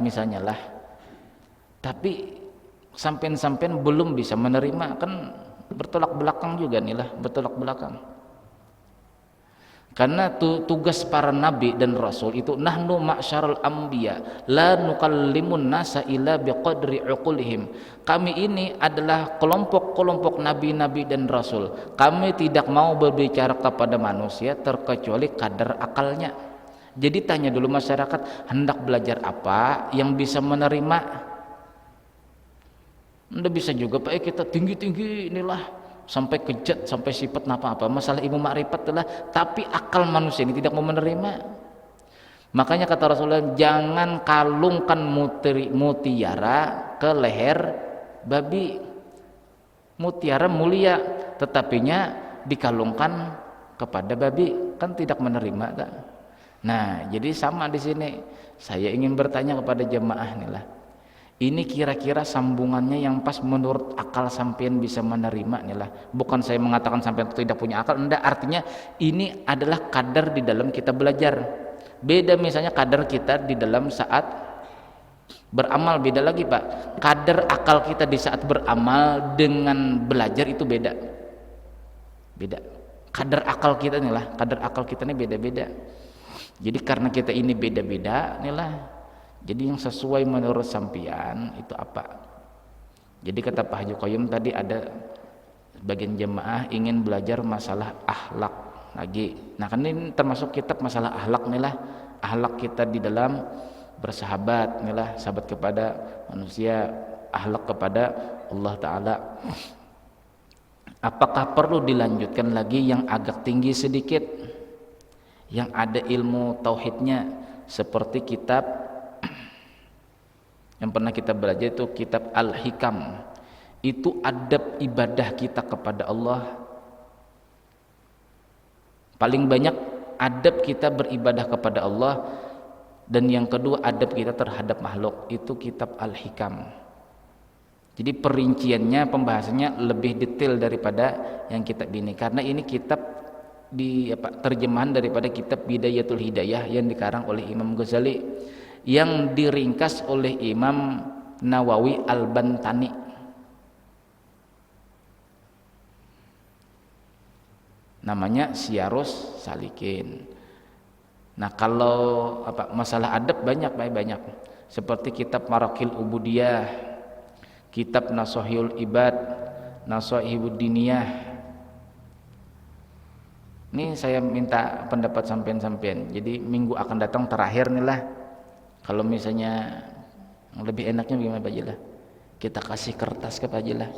misalnya lah, tapi sampean belum bisa menerima, kan bertolak belakang juga nih lah, bertolak belakang. Karena tugas para nabi dan rasul itu, nahnu ma'syarul anbiya la nukallimun nasa illa biqadri uqulihim. Kami ini adalah kelompok-kelompok nabi-nabi dan rasul. Kami tidak mau berbicara kepada manusia terkecuali kadar akalnya. Jadi tanya dulu masyarakat, hendak belajar apa yang bisa menerima? Anda bisa juga Pak, kita tinggi-tinggi inilah, sampai kejat, sampai sifat apa-apa, masalah ilmu makrifat telah, tapi akal manusia ini tidak mau menerima. Makanya kata Rasulullah, jangan kalungkan mutiara ke leher babi. Mutiara mulia, tetapinya dikalungkan kepada babi, kan tidak menerima kan? Nah, jadi sama di sini. Saya ingin bertanya kepada jemaah nih lah, ini kira-kira sambungannya yang pas menurut akal sampean bisa menerima nih lah. Bukan saya mengatakan sampean tidak punya akal, enggak, artinya ini adalah kadar di dalam kita belajar. Beda misalnya kadar kita di dalam saat beramal, beda lagi Pak. Kadar akal kita di saat beramal dengan belajar itu beda. Beda. Kadar akal kita nih lah, kadar akal kita ini beda-beda. Jadi karena kita ini beda-beda nih lah, jadi yang sesuai menurut sampian itu apa? Jadi kata Pak Haji Qayyum tadi, ada bagian jemaah ingin belajar masalah akhlak lagi. Nah kan ini termasuk kitab masalah akhlak nih lah, akhlak kita di dalam bersahabat nih lah, sahabat kepada manusia, akhlak kepada Allah Ta'ala. Apakah perlu dilanjutkan lagi yang agak tinggi sedikit, yang ada ilmu tauhidnya, seperti kitab yang pernah kita belajar itu kitab Al-Hikam. Itu adab ibadah kita kepada Allah. Paling banyak adab kita beribadah kepada Allah, dan yang kedua adab kita terhadap makhluk, itu kitab Al-Hikam. Jadi perinciannya, pembahasannya lebih detail daripada yang kitab ini, karena ini kitab terjemahan daripada kitab Bidayatul Hidayah yang dikarang oleh Imam Ghazali, yang diringkas oleh Imam Nawawi Al-Bantani. Namanya Syarus Salikin. Nah kalau masalah adab banyak, seperti kitab Marakil Ubudiyah, kitab Nasahihul Ibad, Nasaihud Diniyah. Ini saya minta pendapat sampean-sampean. Jadi minggu akan datang terakhir nih lah, kalau misalnya lebih enaknya gimana Pak Jilah, kita kasih kertas ke Pak Jilah.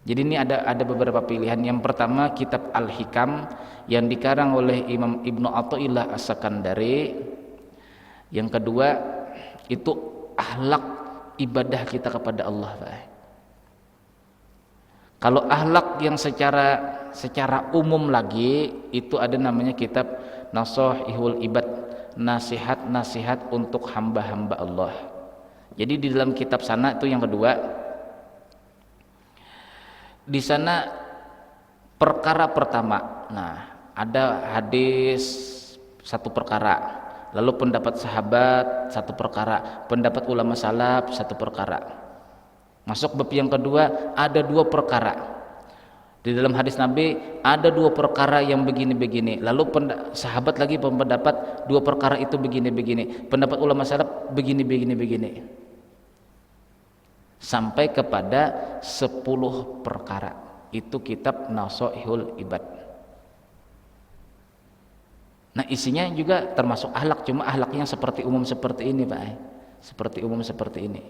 Jadi ini ada beberapa pilihan. Yang pertama kitab Al-Hikam yang dikarang oleh Imam Ibnu Athaillah As-Sakandari. Yang kedua itu akhlak ibadah kita kepada Allah Pak. Kalau akhlak yang secara umum lagi, itu ada namanya kitab Nasaihul Ibad, nasihat-nasihat untuk hamba-hamba Allah. Jadi di dalam kitab sana itu yang kedua, di sana perkara pertama, nah ada hadis satu perkara, lalu pendapat sahabat satu perkara, pendapat ulama salaf satu perkara. Masuk bab yang kedua, ada dua perkara. Di dalam hadis Nabi ada dua perkara yang begini-begini, lalu sahabat lagi pendapat dua perkara itu begini-begini, pendapat ulama salaf begini-begini, sampai kepada 10 perkara. Itu kitab Nasaihul Ibad. Nah isinya juga termasuk akhlak, cuma akhlaknya seperti umum seperti ini Pak, seperti umum seperti ini.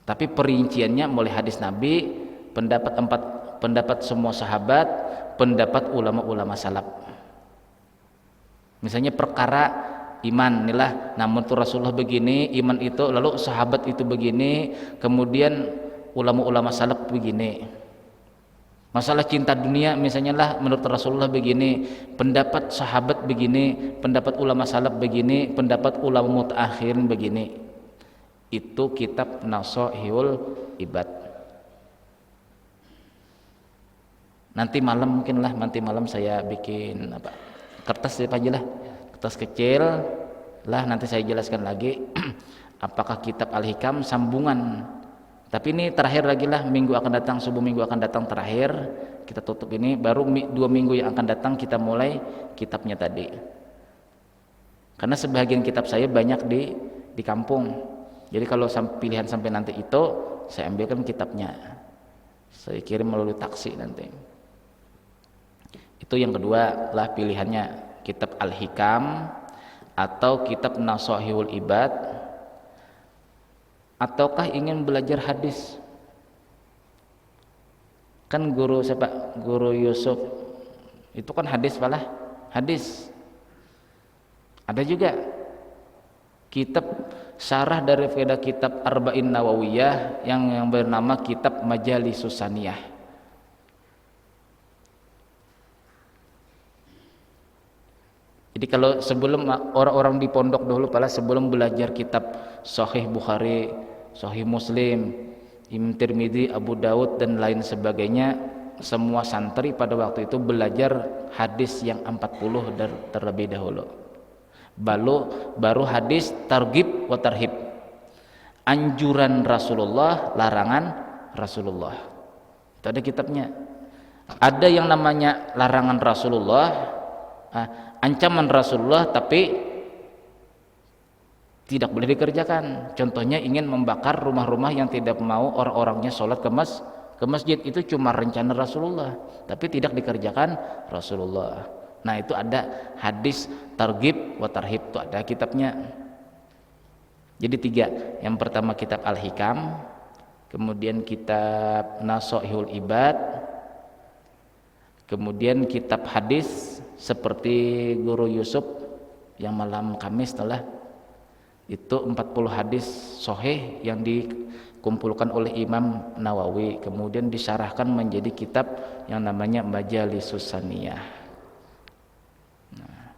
Tapi perinciannya mulai hadis Nabi, pendapat semua sahabat, pendapat ulama-ulama salaf. Misalnya perkara iman inilah, namun itu Rasulullah begini, iman itu, lalu sahabat itu begini, kemudian ulama-ulama salaf begini. Masalah cinta dunia misalnya lah, menurut Rasulullah begini, pendapat sahabat begini, pendapat ulama salaf begini, pendapat ulama mutaakhirin begini. Itu kitab Nasaihul Ibad. Nanti malam saya bikin kertas ya Pak Jilah, kertas kecil, lah nanti saya jelaskan lagi apakah kitab Al-Hikam sambungan. Tapi ini terakhir lagi lah, minggu akan datang, subuh minggu akan datang terakhir kita tutup ini, baru 2 minggu yang akan datang kita mulai kitabnya tadi. Karena sebagian kitab saya banyak di kampung, jadi kalau pilihan sampai nanti itu saya ambilkan kitabnya, saya kirim melalui taksi nanti. Itu yang kedua lah pilihannya, kitab Al-Hikam atau kitab Nasahihul Ibad, ataukah ingin belajar hadis. Kan guru siapa? Guru Yusuf itu kan hadis malah, hadis. Ada juga kitab syarah daripada kitab Arba'in Nawawiyah yang bernama kitab Majalisus Saniyah. Jadi kalau sebelum orang-orang di pondok dahulu pala sebelum belajar kitab Sahih Bukhari, Sahih Muslim, Imam Tirmidzi, Abu Daud dan lain sebagainya, semua santri pada waktu itu belajar hadis yang 40 terlebih dahulu. Baru hadis targhib wa tarhib, anjuran Rasulullah, larangan Rasulullah. Itu ada kitabnya. Ada yang namanya larangan Rasulullah, ancaman Rasulullah, tapi tidak boleh dikerjakan. Contohnya ingin membakar rumah-rumah yang tidak mau orang-orangnya sholat ke masjid, itu cuma rencana Rasulullah tapi tidak dikerjakan Rasulullah. Nah itu ada hadis targhib wa tarhib, itu ada kitabnya. Jadi 3, yang pertama kitab Al-Hikam, kemudian kitab Nasahihul Ibad, kemudian kitab hadis seperti Guru Yusuf yang malam Kamis telah itu 40 hadis sahih yang dikumpulkan oleh Imam Nawawi, kemudian disyarahkan menjadi kitab yang namanya Majalisus Saniyah. Nah,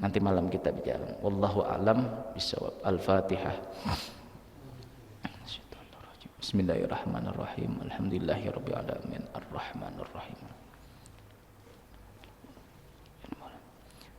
nanti malam kita bicara. Wallahu a'lam bishawab. Al-Fatihah. Bismillahirrahmanirrahim. Alhamdulillahirabbil alamin. Arrahmanir rahim.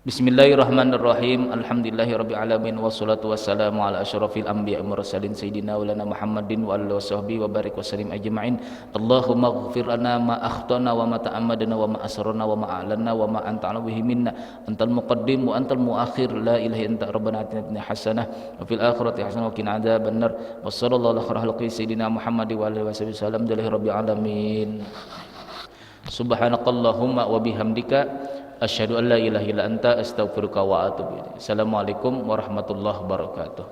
Bismillahirrahmanirrahim. Alhamdulillahirabbil alamin wassalatu wassalamu ala asyrafil anbiya'i mursalin sayyidina walana Muhammadin wa alihi washabbihi wa barik wasallim ajma'in. Allahumma ighfir lana ma akhtana wa ma ta'ammadna wa ma asrarna wa ma a'lanna wa ma anta bihi minna antal muqaddim wa antal muakhir la ilaha illa anta rabbana atina hasanah wa fil akhirati hasanah wa qina adzabannar. Wa sallallahu ala khairil sayyidina Muhammadin wa alihi washabbihi wasallam rabbil alamin. Subhanakallahumma wa bihamdika asyhadu an la ilaha illa anta astaghfiruka wa atubu ilaik. Assalamualaikum warahmatullahi wabarakatuh.